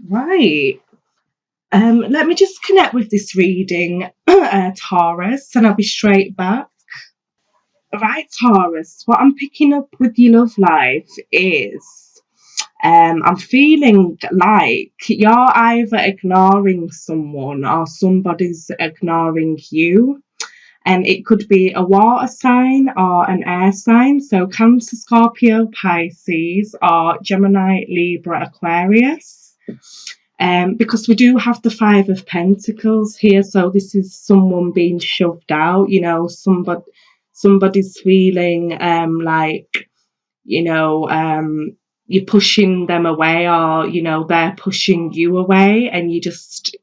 Right. Let me just connect with this reading, Taurus, and I'll be straight back. Right, Taurus, what I'm picking up with your love life is I'm feeling like you're either ignoring someone or somebody's ignoring you. And it could be a water sign or an air sign, so Cancer, Scorpio, Pisces, or Gemini, Libra, Aquarius. Because we do have the Five of Pentacles here, so this is someone being shoved out. Somebody's feeling like you know you're pushing them away, or they're pushing you away, and you just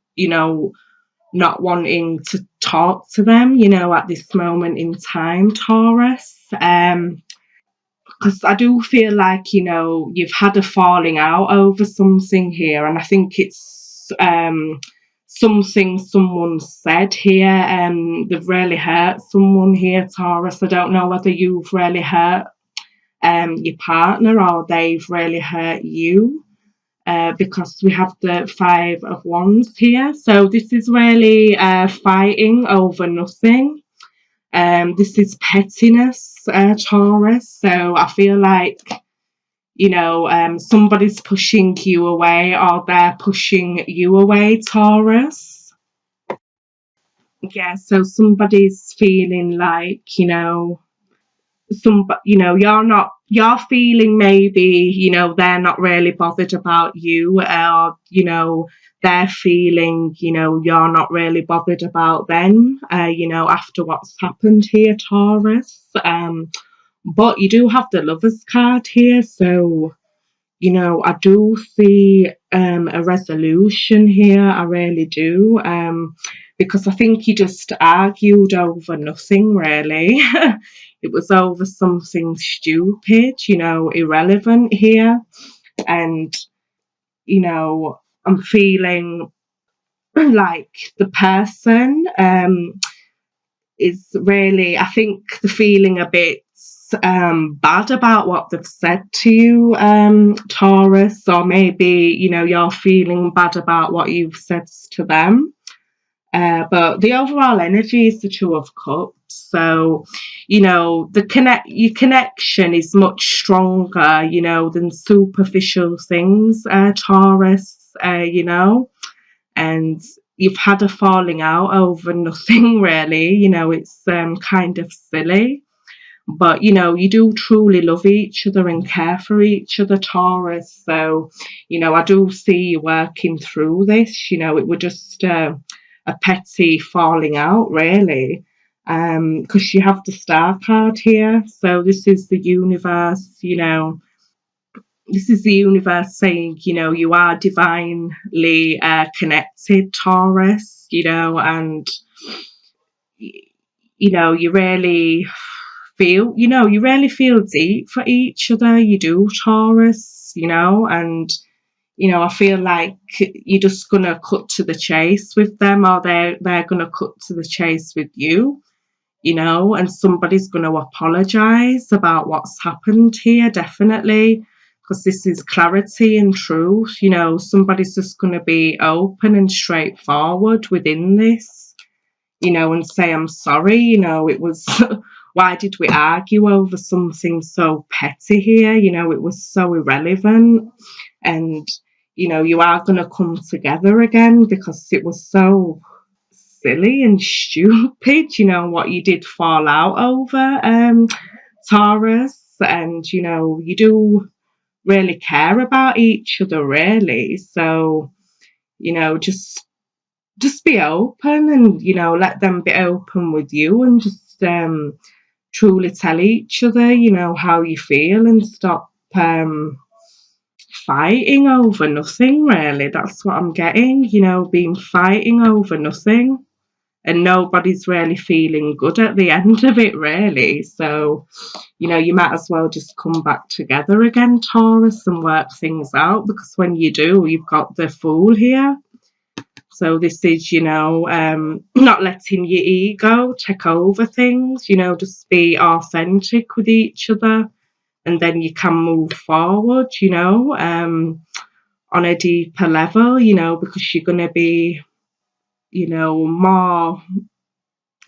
not wanting to talk to them, at this moment in time, Taurus. Because I do feel like, you've had a falling out over something here, and I think it's something someone said here. They've really hurt someone here, Taurus. I don't know whether you've really hurt your partner or they've really hurt you. Because we have the Five of Wands here. So this is really fighting over nothing. This is pettiness, Taurus. So I feel like, somebody's pushing you away or they're pushing you away, Taurus. Yeah, so somebody's feeling like, you're feeling maybe they're not really bothered about you, or they're feeling you're not really bothered about them, after what's happened here, Taurus. But you do have the Lovers card here, so I do see a resolution here. I really do. Because I think you just argued over nothing, really. It was over something stupid, irrelevant here. And, I'm feeling like the person is really, I think they're feeling a bit bad about what they've said to you, Taurus, or maybe, you're feeling bad about what you've said to them. But the overall energy is the Two of Cups. So, your connection is much stronger, than superficial things, Taurus, and you've had a falling out over nothing really. It's kind of silly. But you do truly love each other and care for each other, Taurus. So, I do see you working through this. It would just a petty falling out, really. Because you have the Star card here. So this is the universe, this is the universe saying, you are divinely connected, Taurus, and you really you really feel deep for each other. You do, Taurus, and I feel like you're just gonna cut to the chase with them, or they're gonna cut to the chase with you, and somebody's gonna apologize about what's happened here, definitely, because this is clarity and truth. Somebody's just gonna be open and straightforward within this, and say, I'm sorry, it was, why did we argue over something so petty here? It was so irrelevant. And, you are going to come together again because it was so silly and stupid, what you did fall out over, Taurus. And, you do really care about each other, really. So, just be open, and let them be open with you, and just truly tell each other how you feel, and stop fighting over nothing, really. That's what I'm getting, being fighting over nothing, and nobody's really feeling good at the end of it, really. So you might as well just come back together again, Taurus, and work things out, because when you do, you've got the Fool here. So this is, not letting your ego take over things, just be authentic with each other, and then you can move forward, on a deeper level, you know, because you're going to be, you know, more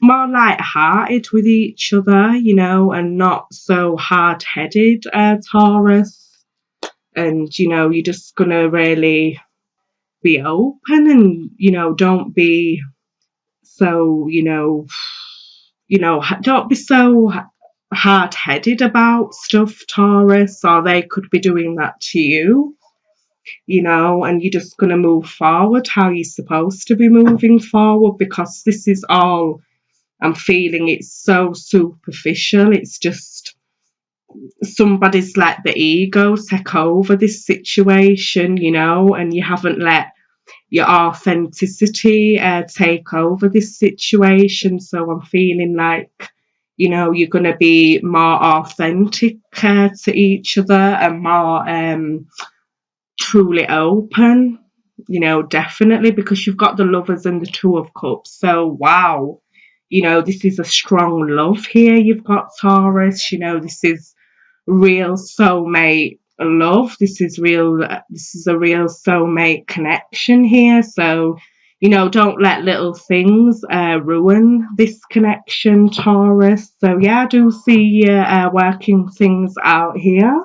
light-hearted with each other, you know, and not so hard-headed, Taurus. And, you know, you're just going to really be open and, you know, don't be so, don't be so hard-headed about stuff, Taurus, or they could be doing that to you, you know, and you're just going to move forward how you're supposed to be moving forward, because this is all I'm feeling. It's so superficial. It's just somebody's let the ego take over this situation, you know, and you haven't let your authenticity take over this situation. So I'm feeling like, you know, you're going to be more authentic to each other and more truly open, you know, definitely, because you've got the Lovers and the Two of Cups. So, wow, you know, this is a strong love here. You've got Taurus, you know, this is real soulmate love. This is real. This is a real soulmate connection here. So, you know, don't let little things ruin this connection, Taurus. So, yeah, I do see you working things out here,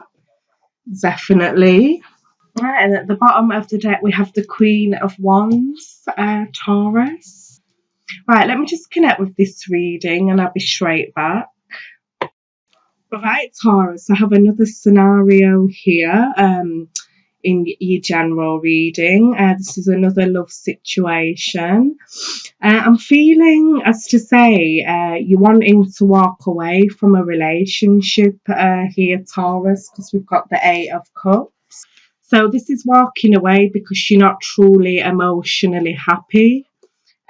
definitely. Right, and at the bottom of the deck, we have the Queen of Wands, Taurus. Right, let me just connect with this reading and I'll be straight back. Right, Taurus, I have another scenario here in your general reading. This is another love situation. I'm feeling, as to say, you're wanting to walk away from a relationship here, Taurus, because we've got the Eight of Cups. So this is walking away because you're not truly emotionally happy.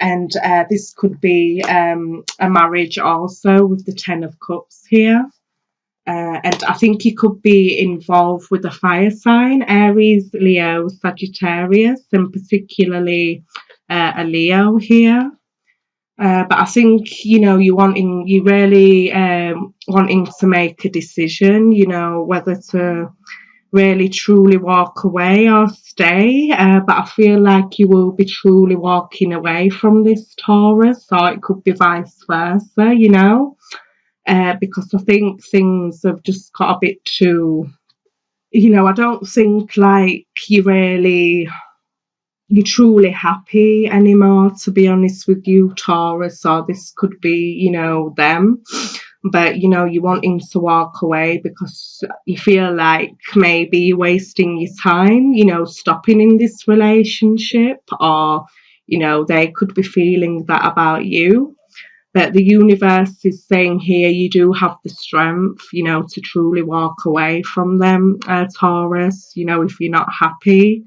And this could be a marriage also with the Ten of Cups here. And I think you could be involved with a fire sign, Aries, Leo, Sagittarius, and particularly a Leo here. But I think, you know, you really wanting to make a decision, you know, whether to really truly walk away or stay. But I feel like you will be truly walking away from this, Taurus, or it could be vice versa, you know. Because I think things have just got a bit too, you know, I don't think like you're truly happy anymore, to be honest with you, Taurus, or this could be, you know, them. But, you know, you're wanting to walk away because you feel like maybe you're wasting your time, you know, stopping in this relationship, or, you know, they could be feeling that about you. But the universe is saying here you do have the strength, you know, to truly walk away from them, Taurus. You know, if you're not happy,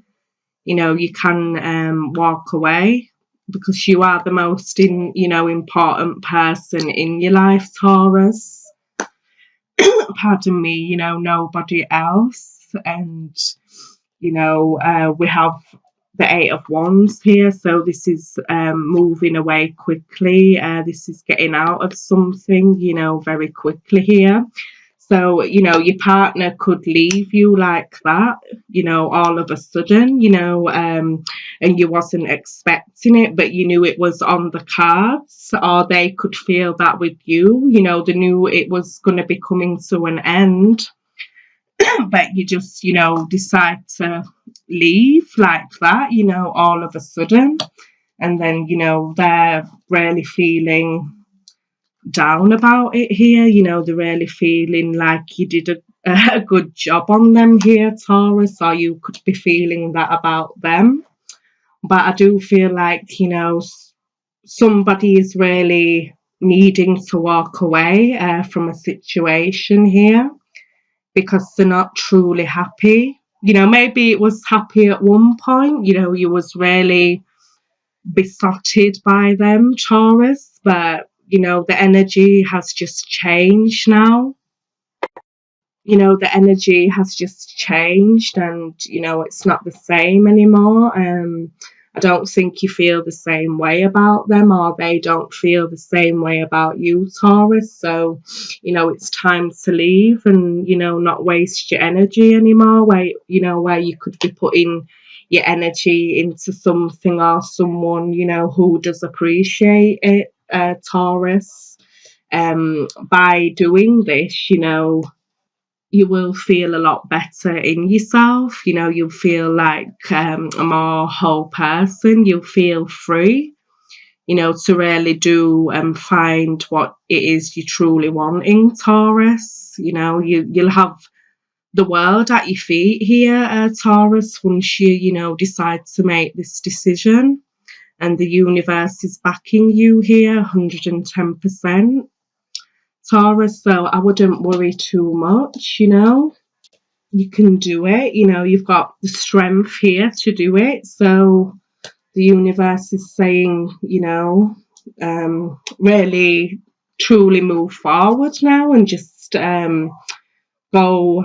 you know, you can walk away because you are the most important person in your life, Taurus. Pardon me, you know, nobody else. And, you know, we have the Eight of Wands here, so this is moving away quickly. This is getting out of something, you know, very quickly here. So, you know, your partner could leave you like that, you know, all of a sudden, you know, and you wasn't expecting it, but you knew it was on the cards, or they could feel that with you, you know, they knew it was going to be coming to an end, but you just, you know, decide to leave like that, you know, all of a sudden. And then, you know, they're really feeling down about it here, you know, they're really feeling like you did a good job on them here, Taurus, or you could be feeling that about them. But I do feel like, you know, somebody is really needing to walk away from a situation here because they're not truly happy. You know, maybe it was happy at one point, you know, you was really besotted by them, Taurus, but, you know, the energy has just changed now. You know, the energy has just changed and, you know, it's not the same anymore. I don't think you feel the same way about them, or they don't feel the same way about you, Taurus. So, you know, it's time to leave and, you know, not waste your energy anymore, where, you know, where you could be putting your energy into something or someone, you know, who does appreciate it, Taurus. By doing this, you know, you will feel a lot better in yourself. You know, you'll feel like a more whole person. You'll feel free, you know, to really do and find what it is you truly want in Taurus. You know, you'll have the world at your feet here, Taurus, once you know, decide to make this decision. And the universe is backing you here 110%. Taurus, so I wouldn't worry too much, you know. You can do it, you know, you've got the strength here to do it. So the universe is saying, you know, really truly move forward now and just go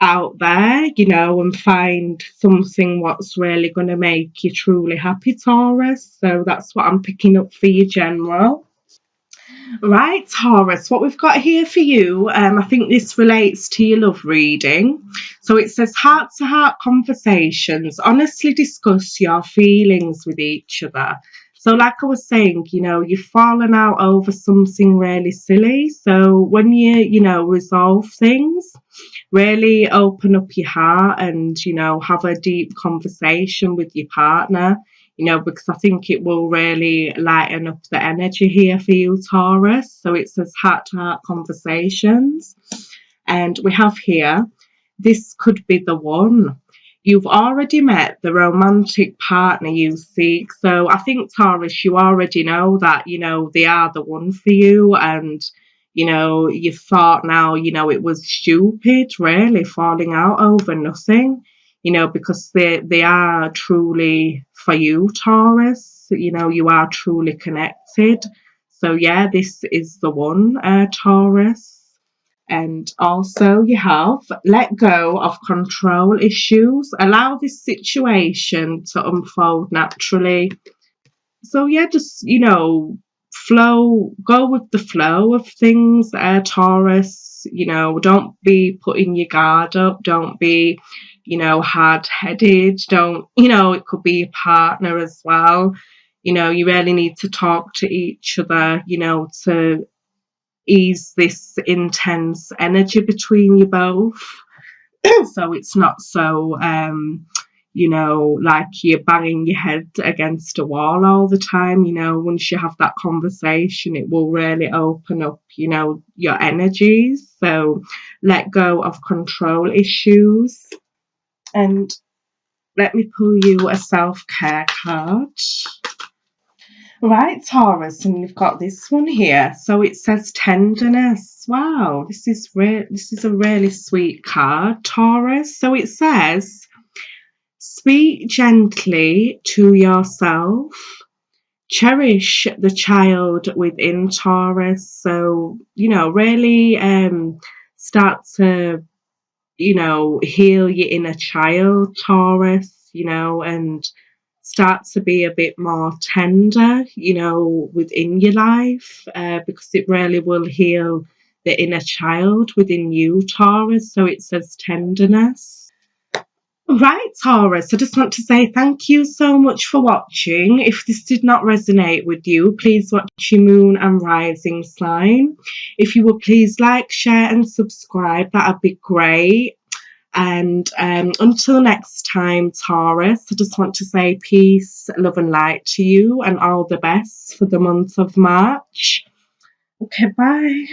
out there, you know, and find something what's really going to make you truly happy, Taurus. So that's what I'm picking up for you, General. Right, Taurus, what we've got here for you, I think this relates to your love reading. So it says heart to heart conversations, honestly discuss your feelings with each other. So, like I was saying, you know, you've fallen out over something really silly. So, when you know, resolve things, really open up your heart and, you know, have a deep conversation with your partner, you know, because I think it will really lighten up the energy here for you, Taurus. So it says heart to heart conversations. And we have here, this could be the one. You've already met the romantic partner you seek. So I think, Taurus, you already know that, you know, they are the one for you. And, you know, you thought now, you know, it was stupid, really, falling out over nothing, you know, because they are truly for you, Taurus. You know, you are truly connected. So, yeah, this is the one, Taurus. And also, you have let go of control issues, allow this situation to unfold naturally. So, yeah, just, you know, go with the flow of things, Taurus. You know, don't be putting your guard up, don't be, you know, hard headed, don't, you know, it could be your partner as well. You know, you really need to talk to each other, you know, to ease this intense energy between you both. So it's not so, you know, like you're banging your head against a wall all the time. You know, once you have that conversation, it will really open up, you know, your energies. So let go of control issues. And let me pull you a self-care card. Right, Taurus, and you've got this one here. So it says tenderness. Wow, this is a really sweet card, Taurus. So it says speak gently to yourself. Cherish the child within, Taurus. So, you know, really start to, you know, heal your inner child, Taurus, you know, and start to be a bit more tender, you know, within your life, because it really will heal the inner child within you, Taurus. So it says tenderness. Right, Taurus, I just want to say thank you so much for watching. If this did not resonate with you, please watch your moon and rising sign. If you would please like, share and subscribe, that would be great. And until next time, Taurus, I just want to say peace, love and light to you and all the best for the month of March. Okay, bye.